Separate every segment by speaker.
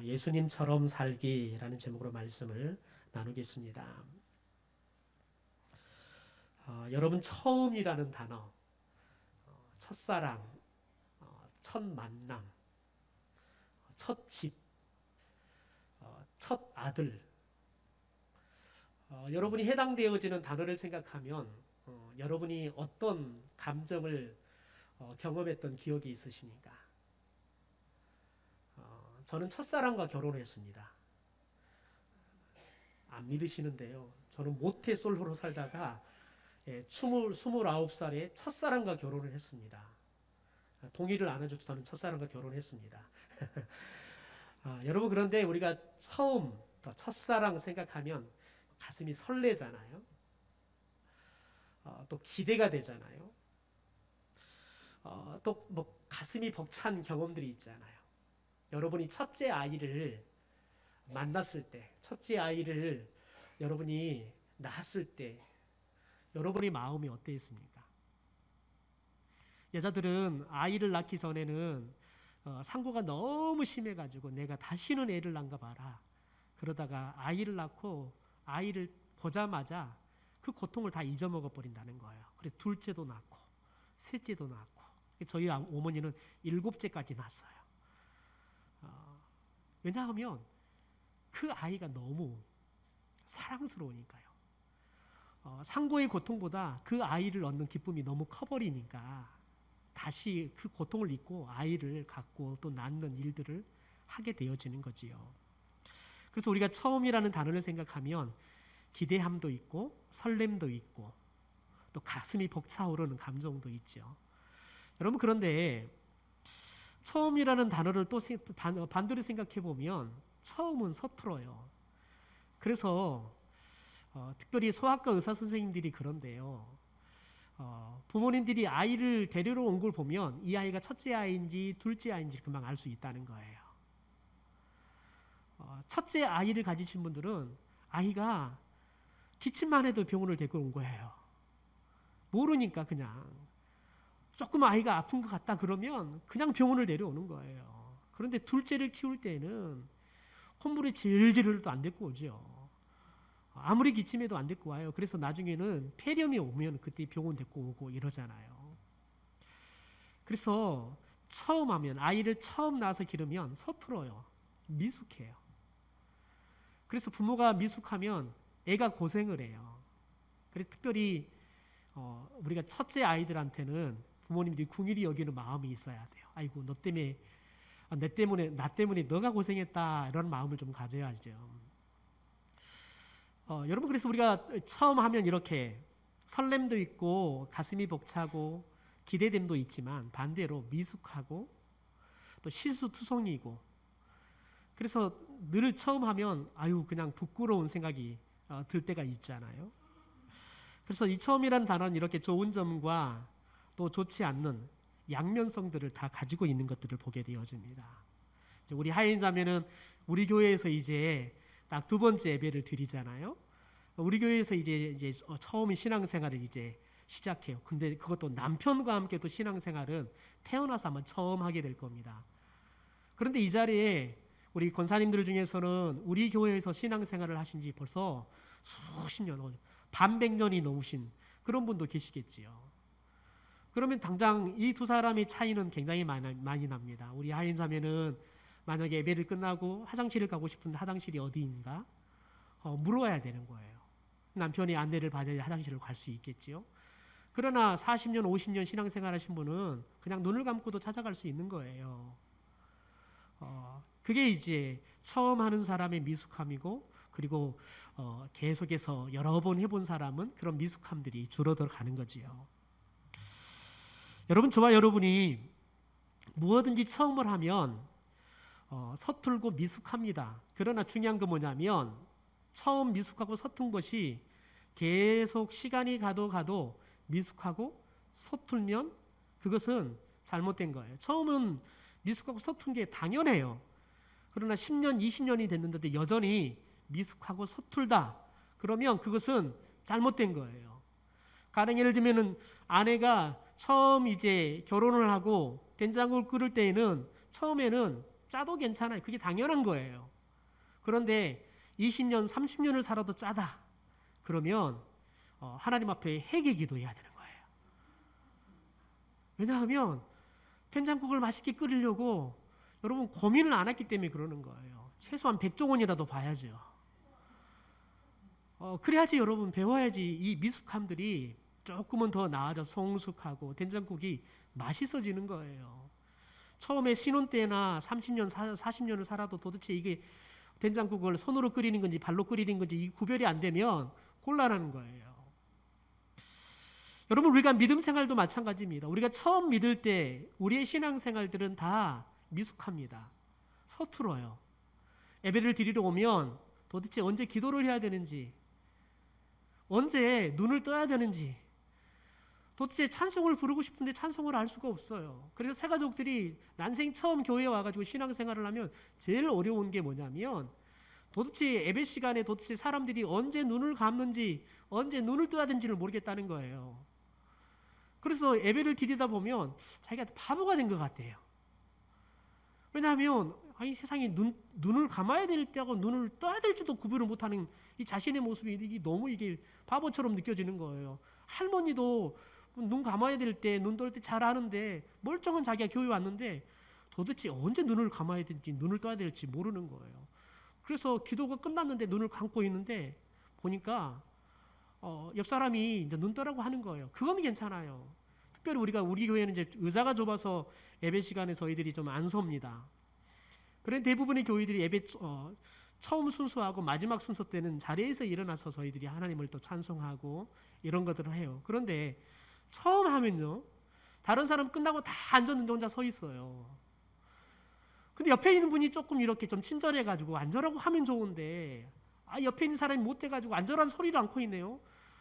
Speaker 1: 예수님처럼 살기라는 제목으로 말씀을 나누겠습니다. 여러분, 처음이라는 단어, 첫사랑, 첫 만남, 첫 집, 첫 아들, 여러분이 해당되어지는 단어를 생각하면 여러분이 어떤 감정을 경험했던 기억이 있으십니까? 저는 첫사랑과 결혼을 했습니다. 안 믿으시는데요. 저는 모태솔로로 살다가 29살에 첫사랑과 결혼을 했습니다. 동의를 안 해줘서 저는 첫사랑과 결혼했습니다. 여러분, 그런데 우리가 처음, 첫사랑 생각하면 가슴이 설레잖아요. 또 기대가 되잖아요. 또 뭐 가슴이 벅찬 경험들이 있잖아요. 여러분이 첫째 아이를 만났을 때, 첫째 아이를 여러분이 낳았을 때 여러분의 마음이 어땠습니까? 여자들은 아이를 낳기 전에는 상고가 너무 심해가지고 내가 다시는 애를 낳는가 봐라. 그러다가 아이를 낳고 아이를 보자마자 그 고통을 다 잊어먹어 버린다는 거예요. 그래서 둘째도 낳고 셋째도 낳고 저희 어머니는 7째까지 낳았어요. 왜냐하면 그 아이가 너무 사랑스러우니까요. 상고의 고통보다 그 아이를 얻는 기쁨이 너무 커버리니까 다시 그 고통을 잊고 아이를 갖고 또 낳는 일들을 하게 되어지는 거지요. 그래서 우리가 처음이라는 단어를 생각하면 기대함도 있고 설렘도 있고 또 가슴이 벅차오르는 감정도 있죠. 여러분, 그런데 처음이라는 단어를 또 반대로 생각해 보면 처음은 서툴어요. 그래서 특별히 소아과 의사 선생님들이 그런데요. 부모님들이 아이를 데리러 온 걸 보면 이 아이가 첫째 아이인지 둘째 아이인지 금방 알 수 있다는 거예요. 첫째 아이를 가지신 분들은 아이가 기침만 해도 병원을 데리고 온 거예요. 모르니까 그냥 조금 아이가 아픈 것 같다 그러면 그냥 병원을 데려오는 거예요. 그런데 둘째를 키울 때는 콧물이 질질 흘러도 안 데리고 오죠. 아무리 기침해도 안 데리고 와요. 그래서 나중에는 폐렴이 오면 그때 병원 데리고 오고 이러잖아요. 그래서 처음 하면 아이를 처음 낳아서 기르면 서툴어요. 미숙해요. 그래서 부모가 미숙하면 애가 고생을 해요. 그래서 특별히 우리가 첫째 아이들한테는 부모님들이 궁일이 여기는 마음이 있어야 돼요. 아이고, 너 때문에 나 때문에 너가 고생했다 이런 마음을 좀 가져야죠. 여러분, 그래서 우리가 처음 하면 이렇게 설렘도 있고 가슴이 벅차고 기대됨도 있지만 반대로 미숙하고 또 실수투성이고 그래서 늘 처음 하면 그냥 부끄러운 생각이 들 때가 있잖아요. 그래서 이 처음이라는 단어는 이렇게 좋은 점과 또 좋지 않는 양면성들을 다 가지고 있는 것들을 보게 되어집니다. 우리 하인자매는 우리 교회에서 이제 딱 2번째 예배를 드리잖아요. 우리 교회에서 이제 처음 신앙생활을 이제 시작해요. 근데 그것도 남편과 함께 또 신앙생활은 태어나서 아마 처음 하게 될 겁니다. 그런데 이 자리에 우리 권사님들 중에서는 우리 교회에서 신앙생활을 하신 지 벌써 수십 년, 반백년이 넘으신 그런 분도 계시겠지요. 그러면 당장 이 두 사람의 차이는 굉장히 많이 납니다. 우리 하인자매는 만약에 예배를 끝나고 화장실을 가고 싶은데 화장실이 어디인가 물어야 되는 거예요. 남편이 안내를 받아야 화장실을 갈 수 있겠지요. 그러나 40년, 50년 신앙생활 하신 분은 그냥 눈을 감고도 찾아갈 수 있는 거예요. 그게 이제 처음 하는 사람의 미숙함이고 그리고 계속해서 여러 번 해본 사람은 그런 미숙함들이 줄어들어 가는 거지요. 여러분, 저와 여러분이 무엇든지 처음을 하면 서툴고 미숙합니다. 그러나 중요한 건 뭐냐면 처음 미숙하고 서툰 것이 계속 시간이 가도 미숙하고 서툴면 그것은 잘못된 거예요. 처음은 미숙하고 서툰 게 당연해요. 그러나 10년, 20년이 됐는데 여전히 미숙하고 서툴다. 그러면 그것은 잘못된 거예요. 가령 예를 들면은 아내가 처음 이제 결혼을 하고 된장국을 끓일 때에는 처음에는 짜도 괜찮아요. 그게 당연한 거예요. 그런데 20년, 30년을 살아도 짜다. 그러면 하나님 앞에 회개 기도해야 되는 거예요. 왜냐하면 된장국을 맛있게 끓이려고 여러분 고민을 안 했기 때문에 그러는 거예요. 최소한 100종원이라도 봐야죠. 그래야지 여러분 배워야지 이 미숙함들이 조금은 더 나아져 성숙하고 된장국이 맛있어지는 거예요. 처음에 신혼 때나 30년, 40년을 살아도 도대체 이게 된장국을 손으로 끓이는 건지 발로 끓이는 건지 이 구별이 안 되면 곤란한 거예요. 여러분 우리가 믿음 생활도 마찬가지입니다. 우리가 처음 믿을 때 우리의 신앙 생활들은 다 미숙합니다. 서툴어요. 예배를 드리러 오면 도대체 언제 기도를 해야 되는지, 언제 눈을 떠야 되는지, 도대체 찬송을 부르고 싶은데 찬송을 알 수가 없어요. 그래서 새 가족들이 난생 처음 교회에 와가지고 신앙생활을 하면 제일 어려운 게 뭐냐면 도대체 예배 시간에 도대체 사람들이 언제 눈을 감는지 언제 눈을 떠야 되는지를 모르겠다는 거예요. 그래서 예배를 드리다 보면 자기가 바보가 된 것 같아요. 왜냐하면 아니 세상에 눈을 감아야 될 때하고 눈을 떠야 될지도 구분을 못하는 이 자신의 모습이 너무 이게 바보처럼 느껴지는 거예요. 할머니도 눈 감아야 될 때, 눈 떠 때 잘 아는데 멀쩡한 자기가 교회 왔는데 도대체 언제 눈을 감아야 될지 눈을 떠야 될지 모르는 거예요. 그래서 기도가 끝났는데 눈을 감고 있는데 보니까 옆 사람이 이제 눈 떠라고 하는 거예요. 그건 괜찮아요. 특별히 우리 교회는 이제 의자가 좁아서 예배 시간에 저희들이 좀 안 섭니다. 그런 대부분의 교회들이 예배 처음 순서하고 마지막 순서 때는 자리에서 일어나서 저희들이 하나님을 또 찬송하고 이런 것들을 해요. 그런데 처음 하면요, 다른 사람 끝나고 다 앉았는데 혼자 서 있어요. 근데 옆에 있는 분이 조금 이렇게 좀 친절해가지고 앉으라고 하면 좋은데 옆에 있는 사람이 못 돼가지고 앉으라는 소리를 않고 있네요.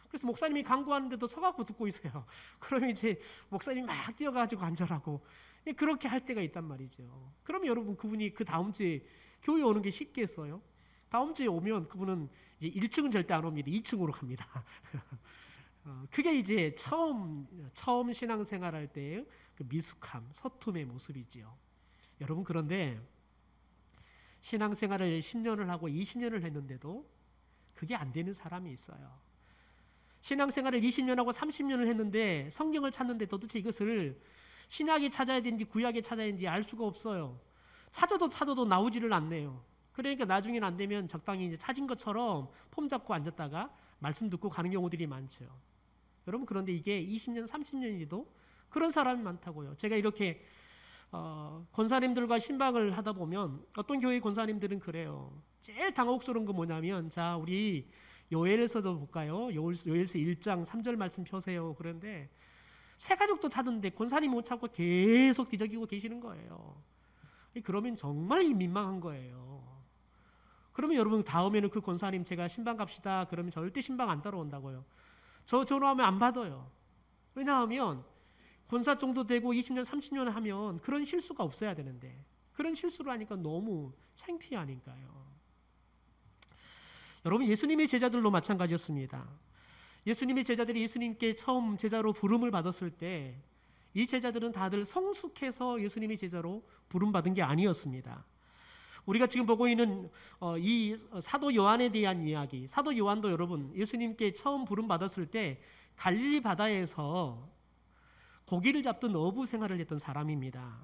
Speaker 1: 그래서 목사님이 강구하는데도 서갖고 듣고 있어요. 그러면 이제 목사님이 막 뛰어가지고 앉으라고 그렇게 할 때가 있단 말이죠. 그러면 여러분 그분이 그 다음 주에 교회 오는 게 쉽겠어요? 다음 주에 오면 그분은 이제 1층은 절대 안 옵니다. 2층으로 갑니다. 그게 이제 처음 신앙생활할 때의 그 미숙함, 서툼의 모습이지요. 여러분 그런데 신앙생활을 10년을 하고 20년을 했는데도 그게 안 되는 사람이 있어요. 신앙생활을 20년하고 30년을 했는데 성경을 찾는데 도대체 이것을 신약에 찾아야 되는지 구약에 찾아야 되는지 알 수가 없어요. 찾아도 나오지를 않네요. 그러니까 나중에는 안 되면 적당히 이제 찾은 것처럼 폼 잡고 앉았다가 말씀 듣고 가는 경우들이 많죠. 여러분 그런데 이게 20년, 30년이도 그런 사람이 많다고요. 제가 이렇게 권사님들과 신방을 하다 보면 어떤 교회 권사님들은 그래요. 제일 당혹스러운 건 뭐냐면 자 우리 요엘서도 볼까요? 요엘서 1장 3절 말씀 펴세요. 그런데 새 가족도 찾았는데 권사님 못 찾고 계속 뒤적이고 계시는 거예요. 그러면 정말 민망한 거예요. 그러면 여러분 다음에는 그 권사님 제가 신방 갑시다. 그러면 절대 신방 안 따라온다고요. 저 전화하면 안 받아요. 왜냐하면 권사 정도 되고 20년 30년 하면 그런 실수가 없어야 되는데 그런 실수를 하니까 너무 창피하니까요. 여러분 예수님의 제자들도 마찬가지였습니다. 예수님의 제자들이 예수님께 처음 제자로 부름을 받았을 때 이 제자들은 다들 성숙해서 예수님의 제자로 부름받은 게 아니었습니다. 우리가 지금 보고 있는 이 사도 요한에 대한 이야기, 사도 요한도 여러분 예수님께 처음 부름받았을 때 갈릴리 바다에서 고기를 잡던 어부 생활을 했던 사람입니다.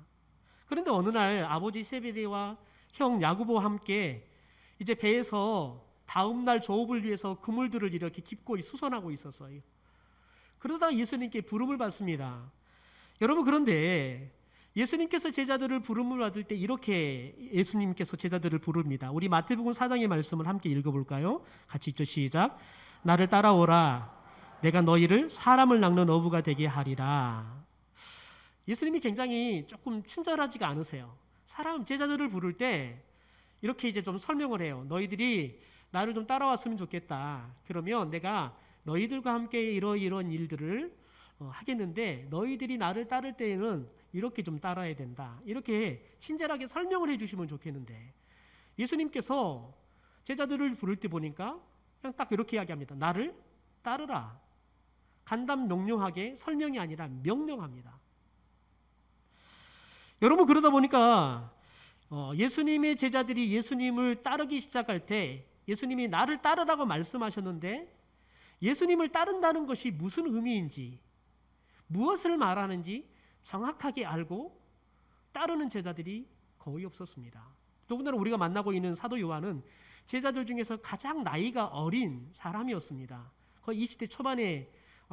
Speaker 1: 그런데 어느 날 아버지 세베대와 형 야고보와 함께 이제 배에서 다음 날 조업을 위해서 그물들을 이렇게 기꺼이 수선하고 있었어요. 그러다가 예수님께 부름을 받습니다. 여러분 그런데 예수님께서 제자들을 부름을 받을 때 이렇게 예수님께서 제자들을 부릅니다. 우리 마태복음 4장의 말씀을 함께 읽어볼까요? 같이 읽죠. 시작. 나를 따라오라. 내가 너희를 사람을 낚는 어부가 되게 하리라. 예수님이 굉장히 조금 친절하지가 않으세요. 제자들을 부를 때 이렇게 이제 좀 설명을 해요. 너희들이 나를 좀 따라왔으면 좋겠다. 그러면 내가 너희들과 함께 이런 일들을 하겠는데 너희들이 나를 따를 때에는 이렇게 좀 따라야 된다. 이렇게 친절하게 설명을 해주시면 좋겠는데 예수님께서 제자들을 부를 때 보니까 그냥 딱 이렇게 이야기합니다. 나를 따르라. 간단 명료하게 설명이 아니라 명령합니다. 여러분 그러다 보니까 예수님의 제자들이 예수님을 따르기 시작할 때 예수님이 나를 따르라고 말씀하셨는데 예수님을 따른다는 것이 무슨 의미인지, 무엇을 말하는지 정확하게 알고 따르는 제자들이 거의 없었습니다. 더군다나 우리가 만나고 있는 사도 요한은 제자들 중에서 가장 나이가 어린 사람이었습니다. 거의 20대 초반에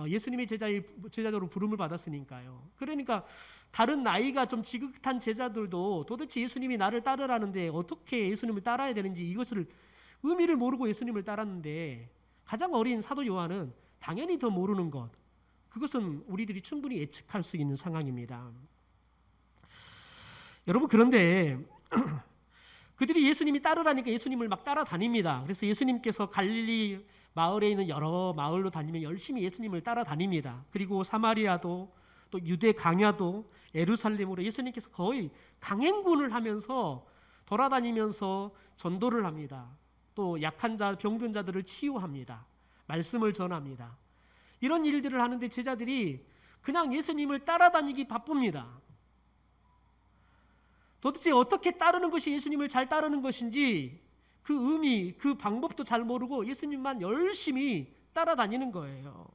Speaker 1: 예수님의 제자로 부름을 받았으니까요. 그러니까 다른 나이가 좀 지긋한 제자들도 도대체 예수님이 나를 따르라는데 어떻게 예수님을 따라야 되는지 이것을 의미를 모르고 예수님을 따랐는데 가장 어린 사도 요한은 당연히 더 모르는 것, 그것은 우리들이 충분히 예측할 수 있는 상황입니다. 여러분, 그런데 그들이 예수님이 따르라니까 예수님을 막 따라다닙니다. 그래서 예수님께서 갈릴리 마을에 있는 여러 마을로 다니며 열심히 예수님을 따라다닙니다. 그리고 사마리아도 또 유대 강야도 예루살렘으로 예수님께서 거의 강행군을 하면서 돌아다니면서 전도를 합니다. 또 약한 자, 병든 자들을 치유합니다. 말씀을 전합니다. 이런 일들을 하는데 제자들이 그냥 예수님을 따라다니기 바쁩니다. 도대체 어떻게 따르는 것이 예수님을 잘 따르는 것인지 그 의미, 그 방법도 잘 모르고 예수님만 열심히 따라다니는 거예요.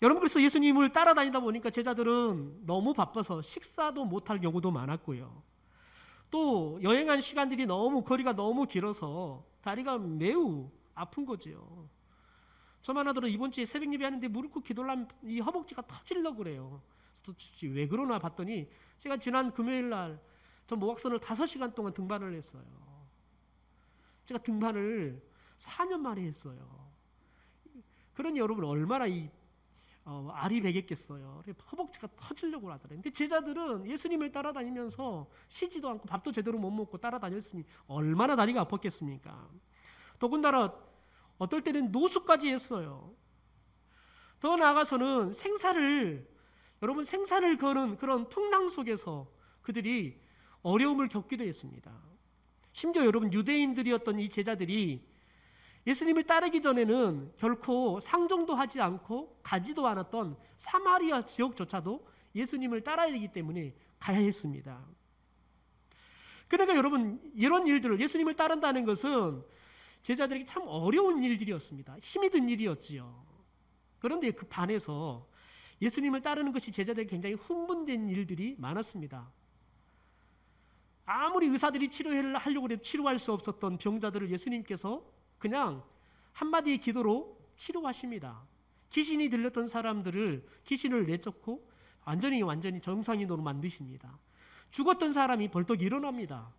Speaker 1: 여러분, 그래서 예수님을 따라다니다 보니까 제자들은 너무 바빠서 식사도 못할 경우도 많았고요. 또 여행한 시간들이 거리가 너무 길어서 다리가 매우 아픈 거죠. 저만 하더라도 이번 주에 새벽 예배 하는데 무릎 꿇고 기도하면 이 허벅지가 터지려고 그래요. 그래서 왜 그러나 봤더니 제가 지난 금요일 날 저 모각선을 5시간 동안 등반을 했어요. 제가 등반을 4년 만에 했어요. 그러니 여러분 얼마나 알이 배겠겠어요. 허벅지가 터지려고 하더라고요. 근데 제자들은 예수님을 따라다니면서 쉬지도 않고 밥도 제대로 못 먹고 따라다녔으니 얼마나 다리가 아팠겠습니까? 더군다나 어떨 때는 노숙까지 했어요. 더 나아가서는 생사를 거는 그런 풍랑 속에서 그들이 어려움을 겪기도 했습니다. 심지어 여러분, 유대인들이었던 이 제자들이 예수님을 따르기 전에는 결코 상종도 하지 않고 가지도 않았던 사마리아 지역조차도 예수님을 따라야 되기 때문에 가야 했습니다. 그러니까 여러분, 이런 일들을 예수님을 따른다는 것은 제자들에게 참 어려운 일들이었습니다. 힘이 든 일이었지요. 그런데 그 반에서 예수님을 따르는 것이 제자들에게 굉장히 흥분된 일들이 많았습니다. 아무리 의사들이 치료를 하려고 해도 치료할 수 없었던 병자들을 예수님께서 그냥 한마디의 기도로 치료하십니다. 귀신이 들렸던 사람들을 귀신을 내쫓고 완전히 정상인으로 만드십니다. 죽었던 사람이 벌떡 일어납니다.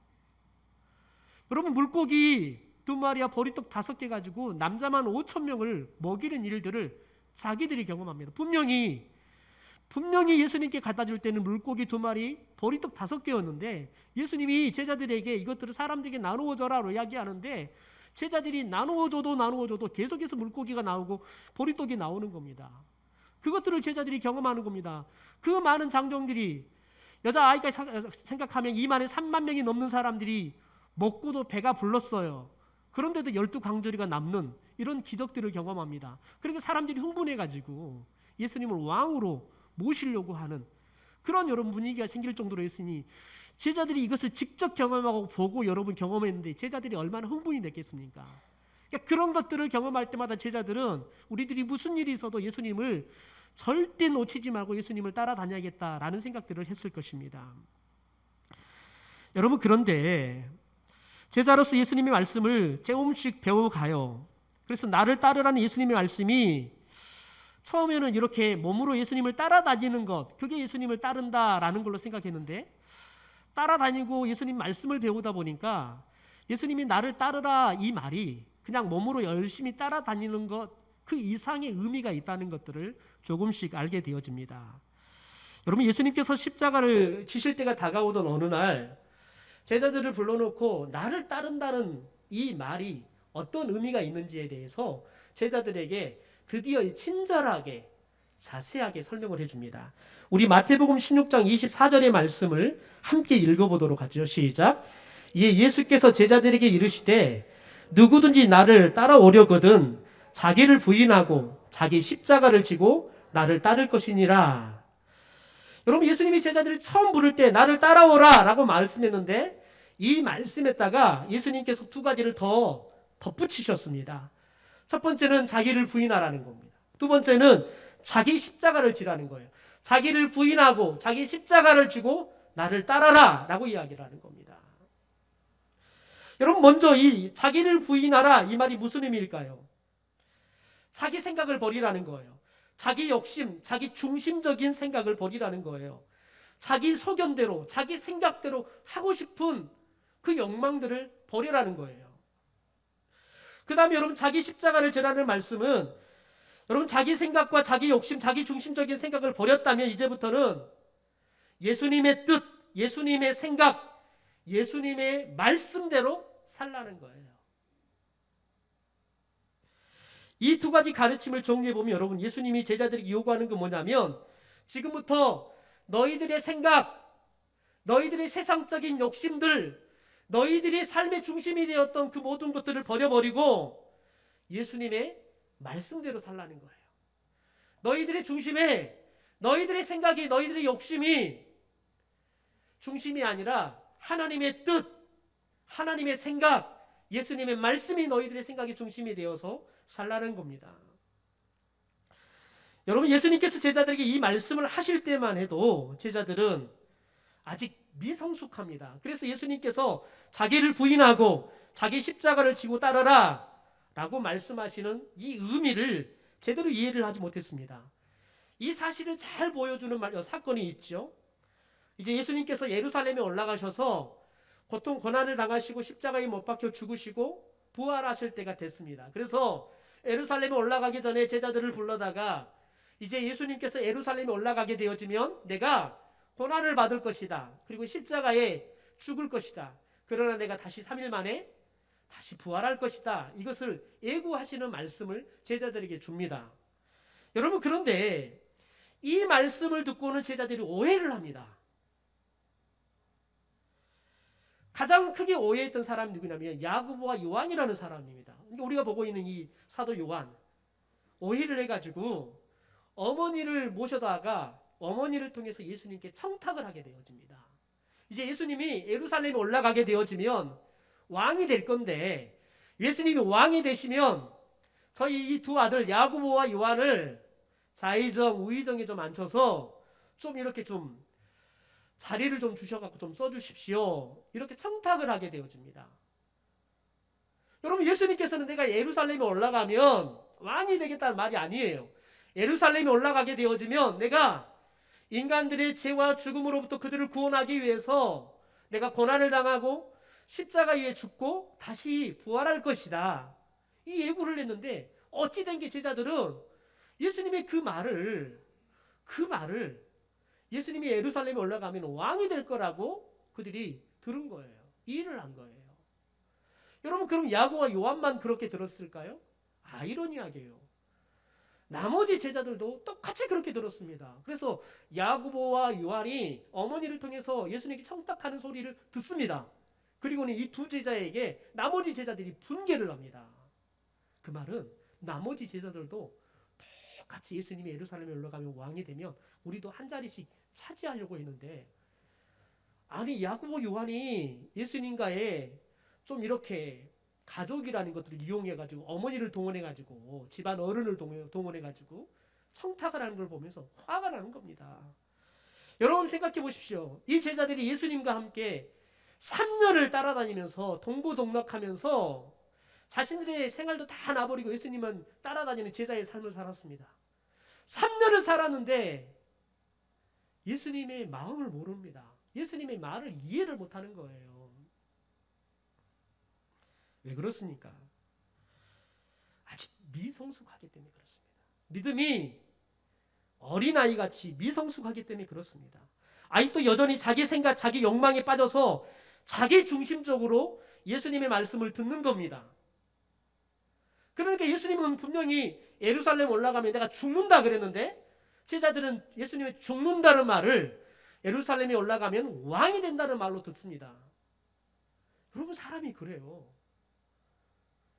Speaker 1: 여러분, 물고기 2마리와 보리떡 5개 가지고 남자만 5,000명을 먹이는 일들을 자기들이 경험합니다. 분명히 예수님께 갖다 줄 때는 물고기 2마리, 보리떡 5개였는데 예수님이 제자들에게 이것들을 사람들에게 나누어 줘라로 이야기하는데 제자들이 나누어줘도 계속해서 물고기가 나오고 보리떡이 나오는 겁니다. 그것들을 제자들이 경험하는 겁니다. 그 많은 장정들이 여자아이까지 생각하면 2만에 3만 명이 넘는 사람들이 먹고도 배가 불렀어요. 그런데도 12광저리가 남는 이런 기적들을 경험합니다. 그러니까 사람들이 흥분해가지고 예수님을 왕으로 모시려고 하는 그런 여러분 분위기가 생길 정도로 했으니 제자들이 이것을 직접 경험하고 보고 여러분 경험했는데 제자들이 얼마나 흥분이 됐겠습니까? 그러니까 그런 것들을 경험할 때마다 제자들은 우리들이 무슨 일이 있어도 예수님을 절대 놓치지 말고 예수님을 따라다녀야겠다라는 생각들을 했을 것입니다. 여러분, 그런데 제자로서 예수님의 말씀을 조금씩 배워가요. 그래서 나를 따르라는 예수님의 말씀이 처음에는 이렇게 몸으로 예수님을 따라다니는 것, 그게 예수님을 따른다라는 걸로 생각했는데 따라다니고 예수님 말씀을 배우다 보니까 예수님이 나를 따르라 이 말이 그냥 몸으로 열심히 따라다니는 것, 그 이상의 의미가 있다는 것들을 조금씩 알게 되어집니다. 여러분, 예수님께서 십자가를 지실 때가 다가오던 어느 날 제자들을 불러놓고 나를 따른다는 이 말이 어떤 의미가 있는지에 대해서 제자들에게 드디어 친절하게 자세하게 설명을 해줍니다. 우리 마태복음 16장 24절의 말씀을 함께 읽어보도록 하죠. 시작. 예수께서 제자들에게 이르시되 누구든지 나를 따라오려거든 자기를 부인하고 자기 십자가를 지고 나를 따를 것이니라. 여러분, 예수님이 제자들을 처음 부를 때 나를 따라오라 라고 말씀했는데, 이 말씀에다가 예수님께서 두 가지를 더 덧붙이셨습니다. 첫 번째는 자기를 부인하라는 겁니다. 두 번째는 자기 십자가를 지라는 거예요. 자기를 부인하고 자기 십자가를 지고 나를 따라라 라고 이야기를 하는 겁니다. 여러분, 먼저 이 자기를 부인하라, 이 말이 무슨 의미일까요? 자기 생각을 버리라는 거예요. 자기 욕심, 자기 중심적인 생각을 버리라는 거예요. 자기 소견대로, 자기 생각대로 하고 싶은 그 욕망들을 버리라는 거예요. 그 다음에 여러분, 자기 십자가를 지라는 말씀은, 여러분, 자기 생각과 자기 욕심, 자기 중심적인 생각을 버렸다면 이제부터는 예수님의 뜻, 예수님의 생각, 예수님의 말씀대로 살라는 거예요. 이 두 가지 가르침을 정리해 보면 여러분, 예수님이 제자들에게 요구하는 건 뭐냐면, 지금부터 너희들의 생각, 너희들의 세상적인 욕심들, 너희들이 삶의 중심이 되었던 그 모든 것들을 버려버리고 예수님의 말씀대로 살라는 거예요. 너희들의 중심에, 너희들의 생각이, 너희들의 욕심이 중심이 아니라 하나님의 뜻, 하나님의 생각, 예수님의 말씀이 너희들의 생각이 중심이 되어서 살라는 겁니다. 여러분, 예수님께서 제자들에게 이 말씀을 하실 때만 해도 제자들은 아직 미성숙합니다. 그래서 예수님께서 자기를 부인하고 자기 십자가를 지고 따르라 라고 말씀하시는 이 의미를 제대로 이해를 하지 못했습니다. 이 사실을 잘 보여주는 사건이 있죠. 이제 예수님께서 예루살렘에 올라가셔서 고통 고난을 당하시고 십자가에 못 박혀 죽으시고 부활하실 때가 됐습니다. 그래서 예루살렘에 올라가기 전에 제자들을 불러다가 이제 예수님께서 예루살렘에 올라가게 되어지면 내가 고난을 받을 것이다. 그리고 십자가에 죽을 것이다. 그러나 내가 다시 3일 만에 다시 부활할 것이다. 이것을 예고하시는 말씀을 제자들에게 줍니다. 여러분, 그런데 이 말씀을 듣고는 제자들이 오해를 합니다. 가장 크게 오해했던 사람이 누구냐면 야고보와 요한이라는 사람입니다. 우리가 보고 있는 이 사도 요한, 오해를 해가지고 어머니를 모셔다가 어머니를 통해서 예수님께 청탁을 하게 되어집니다. 이제 예수님이 예루살렘에 올라가게 되어지면 왕이 될 건데, 예수님이 왕이 되시면 저희 이 두 아들 야고보와 요한을 좌의정 우의정에 좀 앉혀서 좀 이렇게 좀 자리를 좀 주셔갖고 좀 써주십시오. 이렇게 청탁을 하게 되어집니다. 여러분, 예수님께서는 내가 예루살렘에 올라가면 왕이 되겠다는 말이 아니에요. 예루살렘에 올라가게 되어지면 내가 인간들의 죄와 죽음으로부터 그들을 구원하기 위해서 내가 고난을 당하고 십자가 위에 죽고 다시 부활할 것이다. 이 예고를 했는데 어찌 된 게 제자들은 예수님의 그 말을 예수님이 예루살렘에 올라가면 왕이 될 거라고 그들이 들은 거예요. 이해를 한 거예요. 여러분, 그럼 야고보와 요한만 그렇게 들었을까요? 아이러니하게요. 나머지 제자들도 똑같이 그렇게 들었습니다. 그래서 야고보와 요한이 어머니를 통해서 예수님께 청탁하는 소리를 듣습니다. 그리고는 이 두 제자에게 나머지 제자들이 분개를 합니다. 그 말은 나머지 제자들도 똑같이 예수님이 예루살렘에 올라가면 왕이 되면 우리도 한 자리씩 차지하려고 했는데, 아니 야고보 요한이 예수님과의 좀 이렇게 가족이라는 것들을 이용해가지고 어머니를 동원해가지고 집안 어른을 동원해가지고 청탁을 하는 걸 보면서 화가 나는 겁니다. 여러분 생각해 보십시오. 이 제자들이 예수님과 함께 3년을 따라다니면서 동고동락하면서 자신들의 생활도 다 놔버리고 예수님은 따라다니는 제자의 삶을 살았습니다. 3년을 살았는데 예수님의 마음을 모릅니다. 예수님의 말을 이해를 못하는 거예요. 왜 그렇습니까? 아직 미성숙하기 때문에 그렇습니다. 믿음이 어린아이같이 미성숙하기 때문에 그렇습니다. 아직도 여전히 자기 생각, 자기 욕망에 빠져서 자기 중심적으로 예수님의 말씀을 듣는 겁니다. 그러니까 예수님은 분명히 예루살렘 올라가면 내가 죽는다 그랬는데 제자들은 예수님의 죽는다는 말을 예루살렘에 올라가면 왕이 된다는 말로 듣습니다. 여러분, 사람이 그래요.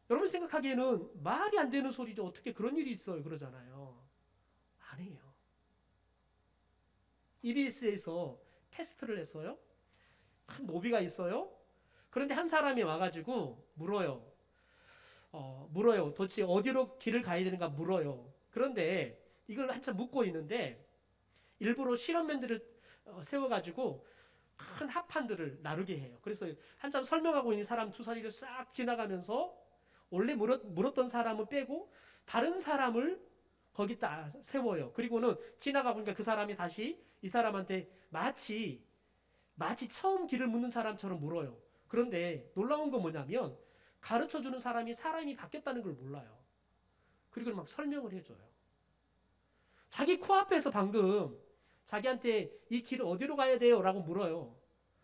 Speaker 1: 여러분 생각하기에는 말이 안 되는 소리죠. 어떻게 그런 일이 있어요? 그러잖아요. 아니에요. EBS에서 테스트를 했어요. 큰 노비가 있어요. 그런데 한 사람이 와가지고 물어요. 도대체 어디로 길을 가야 되는가 물어요. 그런데 이걸 한참 묻고 있는데 일부러 실험면들을 세워가지고 큰 합판들을 나르게 해요. 그래서 한참 설명하고 있는 사람 두 사리를 싹 지나가면서 원래 물었던 사람은 빼고 다른 사람을 거기다 세워요. 그리고는 지나가 보니까 그 사람이 다시 이 사람한테 마치 처음 길을 묻는 사람처럼 물어요. 그런데 놀라운 건 뭐냐면 가르쳐주는 사람이 바뀌었다는 걸 몰라요. 그리고 막 설명을 해줘요. 자기 코앞에서 방금 자기한테 이 길을 어디로 가야 돼요? 라고 물어요.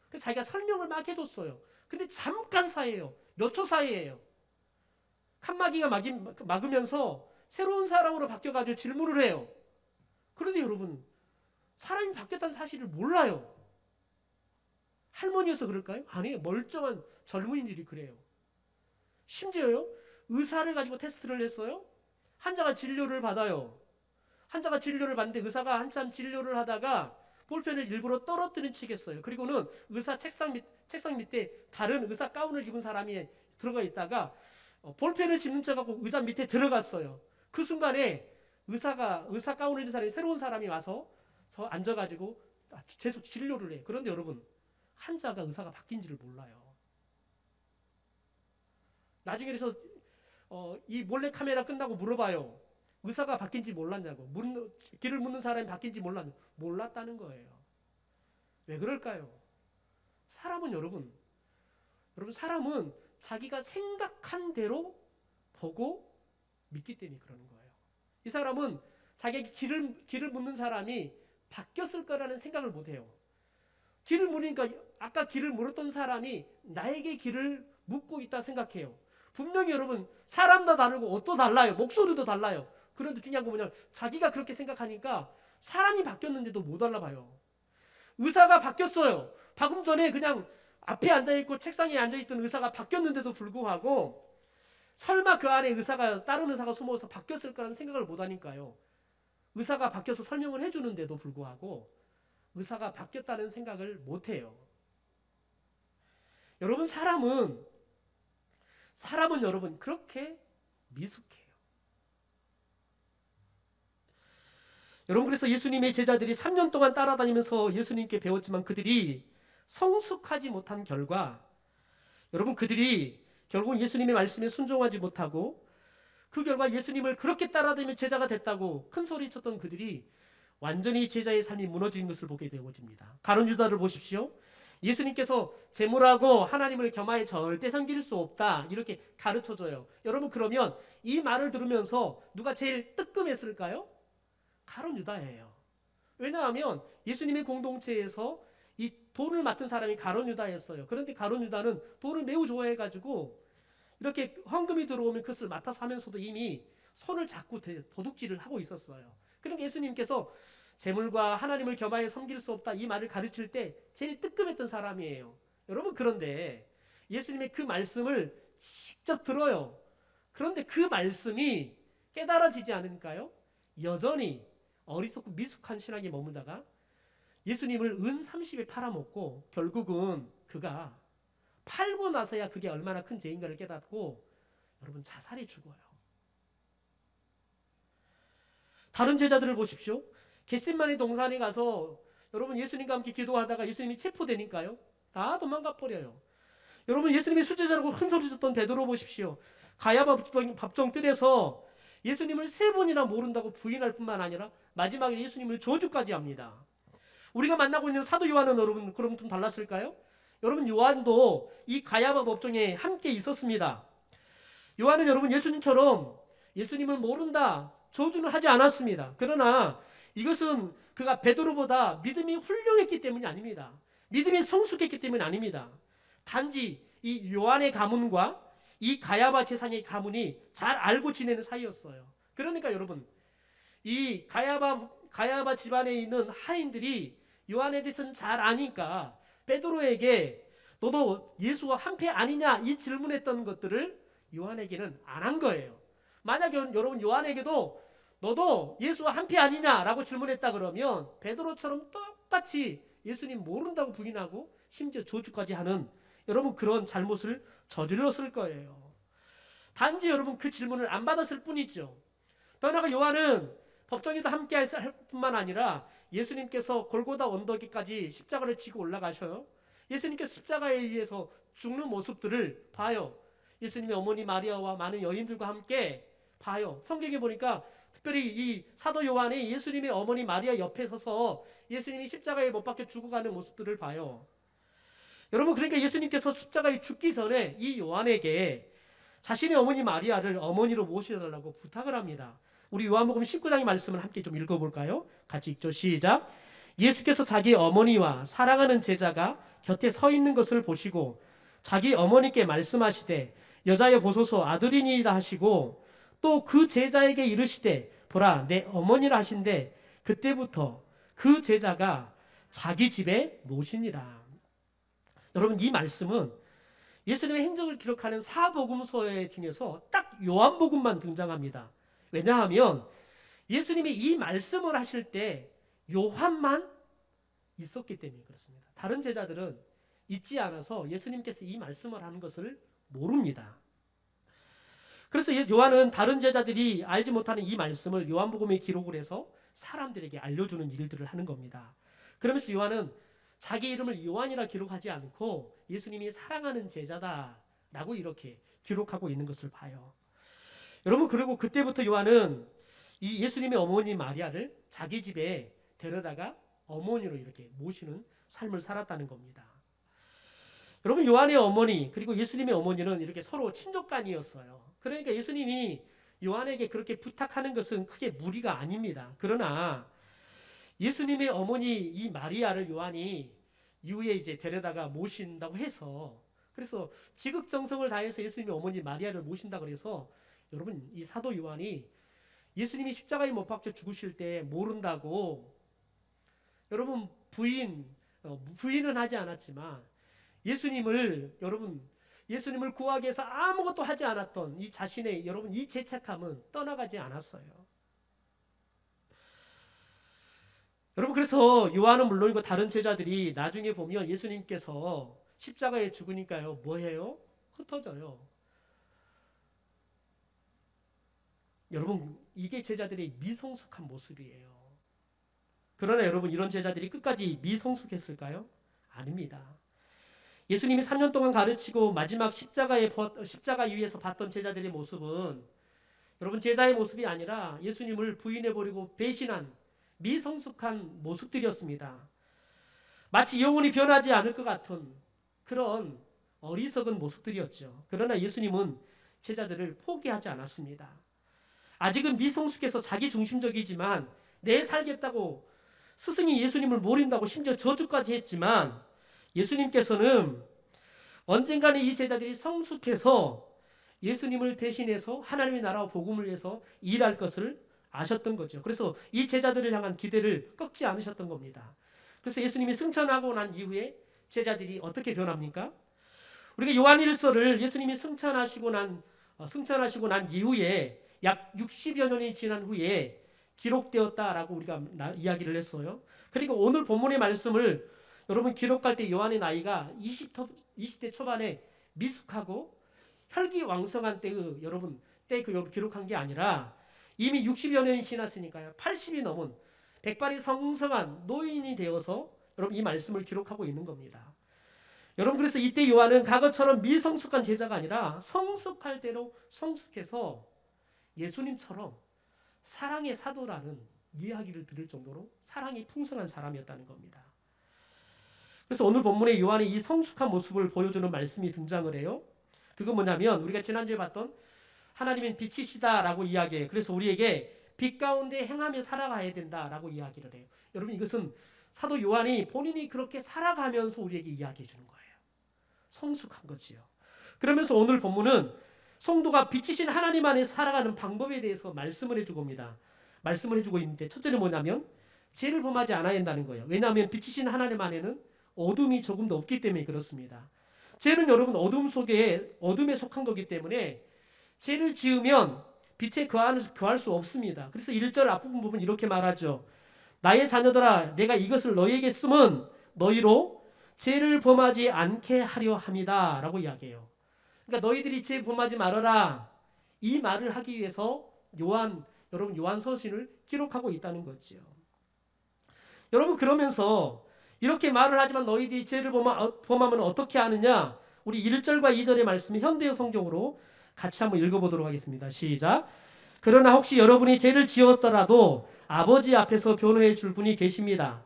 Speaker 1: 그래서 자기가 설명을 막 해줬어요. 근데 잠깐 사이에요. 몇 초 사이에요. 칸막이가 막으면서 새로운 사람으로 바뀌어가지고 질문을 해요. 그런데 여러분, 사람이 바뀌었다는 사실을 몰라요. 할머니여서 그럴까요? 아니에요. 멀쩡한 젊은이들이 그래요. 심지어요, 의사를 가지고 테스트를 했어요. 환자가 진료를 받아요. 환자가 진료를 받는데 의사가 한참 진료를 하다가 볼펜을 일부러 떨어뜨린 척했어요. 그리고는 의사 책상 밑에 다른 의사 가운을 입은 사람이 들어가 있다가 볼펜을 짚는 척하고 의자 밑에 들어갔어요. 그 순간에 의사 가운을 입은 사람이 새로운 사람이 와서 앉아가지고 계속 진료를 해요. 그런데 여러분, 환자가 의사가 바뀐지를 몰라요. 나중에 그래서 이 몰래 카메라 끝나고 물어봐요. 의사가 바뀐지 몰랐냐고. 길을 묻는 사람이 바뀐지 몰랐다는 거예요. 왜 그럴까요? 사람은 여러분 사람은 자기가 생각한 대로 보고 믿기 때문에 그러는 거예요. 이 사람은 자기에게 길을 묻는 사람이 바뀌었을 거라는 생각을 못 해요. 길을 물으니까 아까 길을 물었던 사람이 나에게 길을 묻고 있다 생각해요. 분명히 여러분, 사람도 다르고 옷도 달라요. 목소리도 달라요. 그런데 중요한 건 뭐냐면 자기가 그렇게 생각하니까 사람이 바뀌었는데도 못 알아봐요. 의사가 바뀌었어요. 방금 전에 그냥 앞에 앉아있고 책상에 앉아있던 의사가 바뀌었는데도 불구하고 설마 그 안에 다른 의사가 숨어서 바뀌었을 거라는 생각을 못 하니까요. 의사가 바뀌어서 설명을 해주는데도 불구하고 의사가 바뀌었다는 생각을 못 해요. 여러분, 사람은 여러분 그렇게 미숙해요. 여러분, 그래서 예수님의 제자들이 3년 동안 따라다니면서 예수님께 배웠지만 그들이 성숙하지 못한 결과 여러분, 그들이 결국 예수님의 말씀에 순종하지 못하고 그 결과 예수님을 그렇게 따라다니며 제자가 됐다고 큰 소리 쳤던 그들이 완전히 제자의 삶이 무너진 것을 보게 되어집니다. 가룟 유다를 보십시오. 예수님께서 재물하고 하나님을 겸하여 절대 섬길 수 없다 이렇게 가르쳐줘요. 여러분, 그러면 이 말을 들으면서 누가 제일 뜨끔했을까요? 가룟 유다예요. 왜냐하면 예수님의 공동체에서 이 돈을 맡은 사람이 가룟 유다였어요. 그런데 가룟 유다는 돈을 매우 좋아해가지고 이렇게 헌금이 들어오면 그것을 맡아서 하면서도 이미 손을 잡고 도둑질을 하고 있었어요. 그러니까 예수님께서 재물과 하나님을 겸하여 섬길 수 없다 이 말을 가르칠 때 제일 뜨끔했던 사람이에요. 여러분, 그런데 예수님의 그 말씀을 직접 들어요. 그런데 그 말씀이 깨달아지지 않으니까요, 여전히 어리석고 미숙한 신앙에 머물다가 예수님을 은 30에 팔아먹고 결국은 그가 팔고 나서야 그게 얼마나 큰 죄인가를 깨닫고 여러분 자살해 죽어요. 다른 제자들을 보십시오. 겟세마네 동산에 가서 여러분 예수님과 함께 기도하다가 예수님이 체포되니까요, 다 도망가 버려요. 여러분, 예수님의 수제자라고 큰 소리 쳤던 베드로 보십시오. 가야바 법정 뜰에서 예수님을 3번이나 모른다고 부인할 뿐만 아니라 마지막에 예수님을 저주까지 합니다. 우리가 만나고 있는 사도 요한은 여러분 그럼 좀 달랐을까요? 여러분, 요한도 이 가야바 법정에 함께 있었습니다. 요한은 여러분 예수님처럼 예수님을 모른다 저주는 하지 않았습니다. 그러나 이것은 그가 베드로보다 믿음이 훌륭했기 때문이 아닙니다. 믿음이 성숙했기 때문이 아닙니다. 단지 이 요한의 가문과 이 가야바 제사장의 가문이 잘 알고 지내는 사이였어요. 그러니까 여러분, 이 가야바 집안에 있는 하인들이 요한에 대해서는 잘 아니까 베드로에게 너도 예수와 한패 아니냐 이 질문했던 것들을 요한에게는 안 한 거예요. 만약 여러분 요한에게도 너도 예수와 한패 아니냐라고 질문했다 그러면 베드로처럼 똑같이 예수님 모른다고 부인하고 심지어 저주까지 하는 여러분 그런 잘못을 저질렀을 거예요. 단지 여러분 그 질문을 안 받았을 뿐이죠. 더 나아가 요한은 법정에도 함께 할 뿐만 아니라 예수님께서 골고다 언덕에까지 십자가를 지고 올라가셔요. 예수님께서 십자가에 의해서 죽는 모습들을 봐요. 예수님의 어머니 마리아와 많은 여인들과 함께 봐요. 성경에 보니까 특별히 이 사도 요한이 예수님의 어머니 마리아 옆에 서서 예수님이 십자가에 못 박혀 죽어가는 모습들을 봐요. 여러분 그러니까 예수님께서 십자가에 죽기 전에 이 요한에게 자신의 어머니 마리아를 어머니로 모셔달라고 부탁을 합니다. 우리 요한복음 19장의 말씀을 함께 좀 읽어볼까요? 같이 읽죠. 시작. 예수께서 자기 어머니와 사랑하는 제자가 곁에 서 있는 것을 보시고 자기 어머니께 말씀하시되 여자여 보소서 아들이니이다 하시고 또 그 제자에게 이르시되 보라 내 어머니라 하신대 그때부터 그 제자가 자기 집에 모시니라. 여러분 이 말씀은 예수님의 행적을 기록하는 사복음서 중에서 딱 요한복음만 등장합니다. 왜냐하면 예수님이 이 말씀을 하실 때 요한만 있었기 때문에 그렇습니다. 다른 제자들은 있지 않아서 예수님께서 이 말씀을 하는 것을 모릅니다. 그래서 요한은 다른 제자들이 알지 못하는 이 말씀을 요한복음에 기록을 해서 사람들에게 알려주는 일들을 하는 겁니다. 그러면서 요한은 자기 이름을 요한이라 기록하지 않고 예수님이 사랑하는 제자다라고 이렇게 기록하고 있는 것을 봐요. 여러분 그리고 그때부터 요한은 이 예수님의 어머니 마리아를 자기 집에 데려다가 어머니로 이렇게 모시는 삶을 살았다는 겁니다. 여러분 요한의 어머니 그리고 예수님의 어머니는 이렇게 서로 친족간이었어요. 그러니까 예수님이 요한에게 그렇게 부탁하는 것은 크게 무리가 아닙니다. 그러나 예수님의 어머니 이 마리아를 요한이 이후에 이제 데려다가 모신다고 해서 그래서 지극정성을 다해서 예수님의 어머니 마리아를 모신다고 해서 여러분 이 사도 요한이 예수님이 십자가에 못 박혀 죽으실 때 모른다고 여러분 부인은 하지 않았지만 예수님을 구하기 위해서 아무것도 하지 않았던 이 자신의 여러분 이 죄책감은 떠나가지 않았어요. 여러분 그래서 요한은 물론이고 다른 제자들이 나중에 보면 예수님께서 십자가에 죽으니까요 뭐해요? 흩어져요. 여러분 이게 제자들의 미성숙한 모습이에요. 그러나 여러분 이런 제자들이 끝까지 미성숙했을까요? 아닙니다. 예수님이 3년 동안 가르치고 마지막 십자가 위에서 봤던 제자들의 모습은 여러분 제자의 모습이 아니라 예수님을 부인해버리고 배신한 미성숙한 모습들이었습니다. 마치 영혼이 변하지 않을 것 같은 그런 어리석은 모습들이었죠. 그러나 예수님은 제자들을 포기하지 않았습니다. 아직은 미성숙해서 자기중심적이지만 내 살겠다고 스승이 예수님을 모른다고 심지어 저주까지 했지만 예수님께서는 언젠가는 이 제자들이 성숙해서 예수님을 대신해서 하나님의 나라와 복음을 위해서 일할 것을 아셨던 거죠. 그래서 이 제자들을 향한 기대를 꺾지 않으셨던 겁니다. 그래서 예수님이 승천하고 난 이후에 제자들이 어떻게 변합니까? 우리가 요한일서를 예수님이 승천하시고 난 이후에 약 60여 년이 지난 후에 기록되었다라고 우리가 이야기를 했어요. 그리고 오늘 본문의 말씀을 여러분 기록할 때 요한의 나이가 20대 초반에 미숙하고 혈기왕성한 때의 여러분 기록한 게 아니라 이미 60여 년이 지났으니까요. 80이 넘은 백발이 성성한 노인이 되어서 여러분 이 말씀을 기록하고 있는 겁니다. 여러분 그래서 이때 요한은 과거처럼 미성숙한 제자가 아니라 성숙할 대로 성숙해서 예수님처럼 사랑의 사도라는 이야기를 들을 정도로 사랑이 풍성한 사람이었다는 겁니다. 그래서 오늘 본문에 요한의 이 성숙한 모습을 보여주는 말씀이 등장을 해요. 그건 뭐냐면 우리가 지난주에 봤던 하나님은 빛이시다라고 이야기해요. 그래서 우리에게 빛 가운데 행하며 살아가야 된다라고 이야기를 해요. 여러분 이것은 사도 요한이 본인이 그렇게 살아가면서 우리에게 이야기해 주는 거예요. 성숙한 거지요. 그러면서 오늘 본문은 성도가 빛이신 하나님 안에 살아가는 방법에 대해서 말씀을 해주고 옵니다. 말씀을 해주고 있는데 첫째는 뭐냐면 죄를 범하지 않아야 한다는 거예요. 왜냐하면 빛이신 하나님 안에는 어둠이 조금도 없기 때문에 그렇습니다. 죄는 여러분 어둠에 속한 거기 때문에 죄를 지으면 빛에 거할 수 없습니다. 그래서 1절 앞부분 보면 이렇게 말하죠. 나의 자녀들아 내가 이것을 너희에게 쓰면 너희로 죄를 범하지 않게 하려 함이다 라고 이야기해요. 그러니까 너희들이 죄 범하지 말아라 이 말을 하기 위해서 여러분 요한 서신을 기록하고 있다는 거죠. 여러분 그러면서 이렇게 말을 하지만 너희들이 죄를 범하면 어떻게 하느냐? 우리 1절과 2절의 말씀이 현대어 성경으로 같이 한번 읽어보도록 하겠습니다. 시작. 그러나 혹시 여러분이 죄를 지었더라도 아버지 앞에서 변호해 줄 분이 계십니다.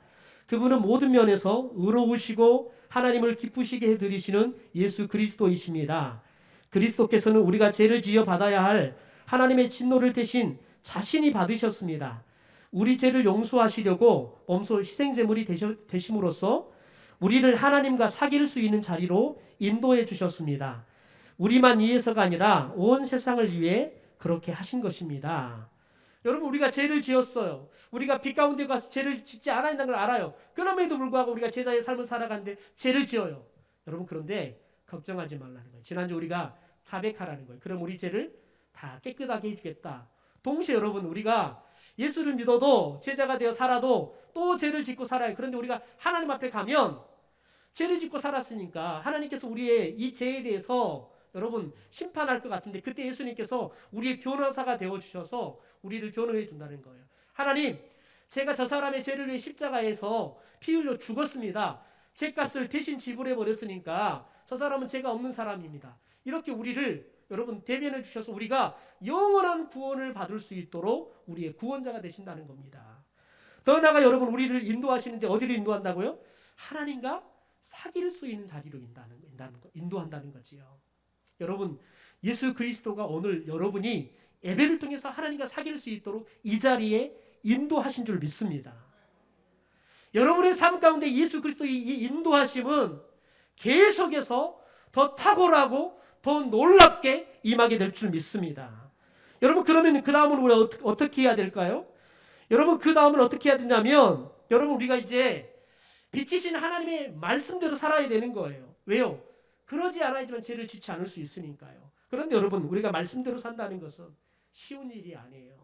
Speaker 1: 그분은 모든 면에서 의로우시고 하나님을 기쁘시게 해드리시는 예수 그리스도이십니다. 그리스도께서는 우리가 죄를 지어 받아야 할 하나님의 진노를 대신 자신이 받으셨습니다. 우리 죄를 용서하시려고 몸소 희생제물이 되심으로써 우리를 하나님과 사귈 수 있는 자리로 인도해 주셨습니다. 우리만 위해서가 아니라 온 세상을 위해 그렇게 하신 것입니다. 여러분 우리가 죄를 지었어요. 우리가 빛 가운데 가서 죄를 짓지 않아야 한다는 걸 알아요. 그럼에도 불구하고 우리가 제자의 삶을 살아가는데 죄를 지어요. 여러분 그런데 걱정하지 말라는 거예요. 지난주 우리가 자백하라는 거예요. 그럼 우리 죄를 다 깨끗하게 해주겠다. 동시에 여러분 우리가 예수를 믿어도 제자가 되어 살아도 또 죄를 짓고 살아요. 그런데 우리가 하나님 앞에 가면 죄를 짓고 살았으니까 하나님께서 우리의 이 죄에 대해서 여러분 심판할 것 같은데 그때 예수님께서 우리의 변호사가 되어주셔서 우리를 변호해 준다는 거예요. 하나님 제가 저 사람의 죄를 위해 십자가에서 피 흘려 죽었습니다. 죄값을 대신 지불해 버렸으니까 저 사람은 죄가 없는 사람입니다. 이렇게 우리를 여러분 대변해 주셔서 우리가 영원한 구원을 받을 수 있도록 우리의 구원자가 되신다는 겁니다. 더 나아가 여러분 우리를 인도하시는데 어디로 인도한다고요? 하나님과 사귈 수 있는 자리로 인도한다는 거지요. 여러분 예수 그리스도가 오늘 여러분이 예배를 통해서 하나님과 사귈 수 있도록 이 자리에 인도하신 줄 믿습니다. 여러분의 삶 가운데 예수 그리스도의 이 인도하심은 계속해서 더 탁월하고 더 놀랍게 임하게 될 줄 믿습니다. 여러분 그러면 그 다음은 우리가 어떻게 해야 될까요? 여러분 그 다음은 어떻게 해야 되냐면 여러분 우리가 이제 빛이신 하나님의 말씀대로 살아야 되는 거예요. 왜요? 그러지 않아야지만 죄를 짓지 않을 수 있으니까요. 그런데 여러분 우리가 말씀대로 산다는 것은 쉬운 일이 아니에요.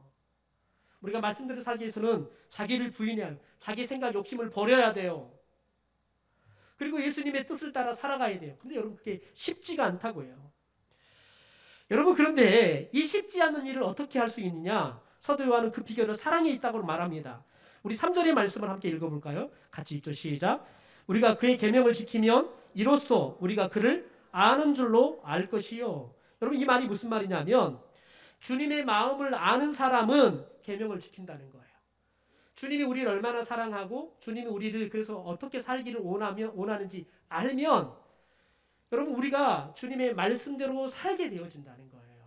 Speaker 1: 우리가 말씀대로 살기 위해서는 자기를 부인해야 해요. 자기 생각 욕심을 버려야 돼요. 그리고 예수님의 뜻을 따라 살아가야 돼요. 근데 여러분 그게 쉽지가 않다고요. 여러분 그런데 이 쉽지 않은 일을 어떻게 할 수 있느냐? 사도 요한은 그 비결은 사랑에 있다고 말합니다. 우리 3절의 말씀을 함께 읽어볼까요? 같이 읽죠. 시작. 우리가 그의 계명을 지키면 이로써 우리가 그를 아는 줄로 알 것이요. 여러분 이 말이 무슨 말이냐면 주님의 마음을 아는 사람은 계명을 지킨다는 거예요. 주님이 우리를 얼마나 사랑하고 주님이 우리를 그래서 어떻게 살기를 원하는지 알면 여러분 우리가 주님의 말씀대로 살게 되어진다는 거예요.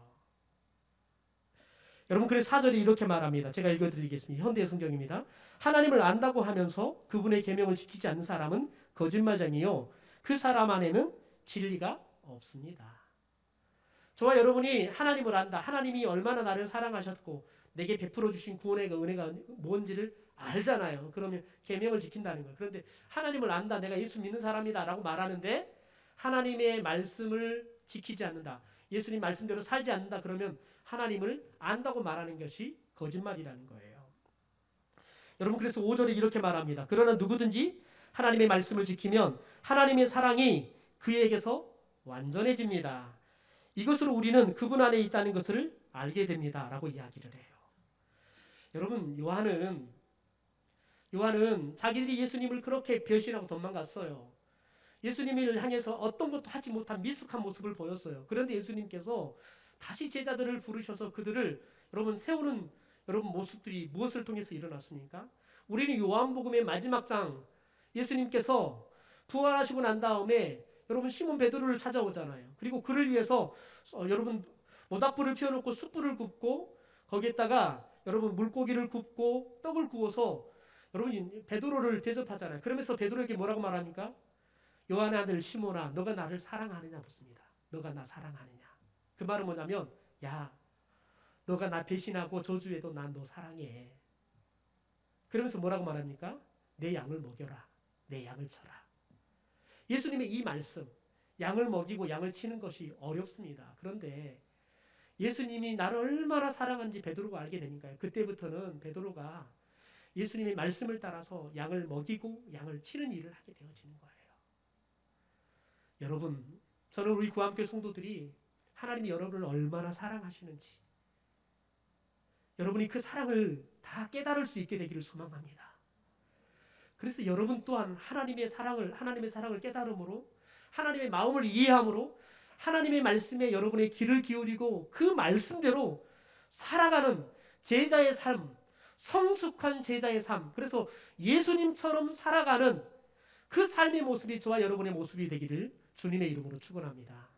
Speaker 1: 여러분 그래서 4절이 이렇게 말합니다. 제가 읽어드리겠습니다. 현대 성경입니다. 하나님을 안다고 하면서 그분의 계명을 지키지 않는 사람은 거짓말쟁이요 그 사람 안에는 진리가 없습니다. 저와 여러분이 하나님을 안다. 하나님이 얼마나 나를 사랑하셨고 내게 베풀어 주신 구원의 은혜가 뭔지를 알잖아요. 그러면 계명을 지킨다는 거예요. 그런데 하나님을 안다. 내가 예수 믿는 사람이다 라고 말하는데 하나님의 말씀을 지키지 않는다. 예수님 말씀대로 살지 않는다. 그러면 하나님을 안다고 말하는 것이 거짓말이라는 거예요. 여러분 그래서 5절에 이렇게 말합니다. 그러나 누구든지 하나님의 말씀을 지키면 하나님의 사랑이 그에게서 완전해집니다. 이것으로 우리는 그분 안에 있다는 것을 알게 됩니다. 라고 이야기를 해요. 여러분 요한은 자기들이 예수님을 그렇게 배신하고 도망갔어요. 예수님을 향해서 어떤 것도 하지 못한 미숙한 모습을 보였어요. 그런데 예수님께서 다시 제자들을 부르셔서 그들을 여러분 세우는 여러분 모습들이 무엇을 통해서 일어났습니까? 우리는 요한복음의 마지막 장 예수님께서 부활하시고 난 다음에 여러분 시몬 베드로를 찾아오잖아요. 그리고 그를 위해서 여러분 모닥불을 피워놓고 숯불을 굽고 거기에다가 여러분 물고기를 굽고 떡을 구워서 여러분 베드로를 대접하잖아요. 그러면서 베드로에게 뭐라고 말합니까? 요한의 아들 시몬아 너가 나를 사랑하느냐 묻습니다. 너가 나 사랑하느냐. 그 말은 뭐냐면 야 너가 나 배신하고 저주해도 난 너 사랑해. 그러면서 뭐라고 말합니까? 내 양을 먹여라. 내 양을 쳐라. 예수님의 이 말씀 양을 먹이고 양을 치는 것이 어렵습니다. 그런데 예수님이 나를 얼마나 사랑하는지 베드로가 알게 되니까요. 그때부터는 베드로가 예수님의 말씀을 따라서 양을 먹이고 양을 치는 일을 하게 되어지는 거예요. 여러분, 저는 우리 구함교 성도들이 하나님이 여러분을 얼마나 사랑하시는지 여러분이 그 사랑을 다 깨달을 수 있게 되기를 소망합니다. 그래서 여러분 또한 하나님의 사랑을 깨달음으로 하나님의 마음을 이해함으로 하나님의 말씀에 여러분의 귀를 기울이고 그 말씀대로 살아가는 제자의 삶, 성숙한 제자의 삶, 그래서 예수님처럼 살아가는 그 삶의 모습이 저와 여러분의 모습이 되기를 주님의 이름으로 축원합니다.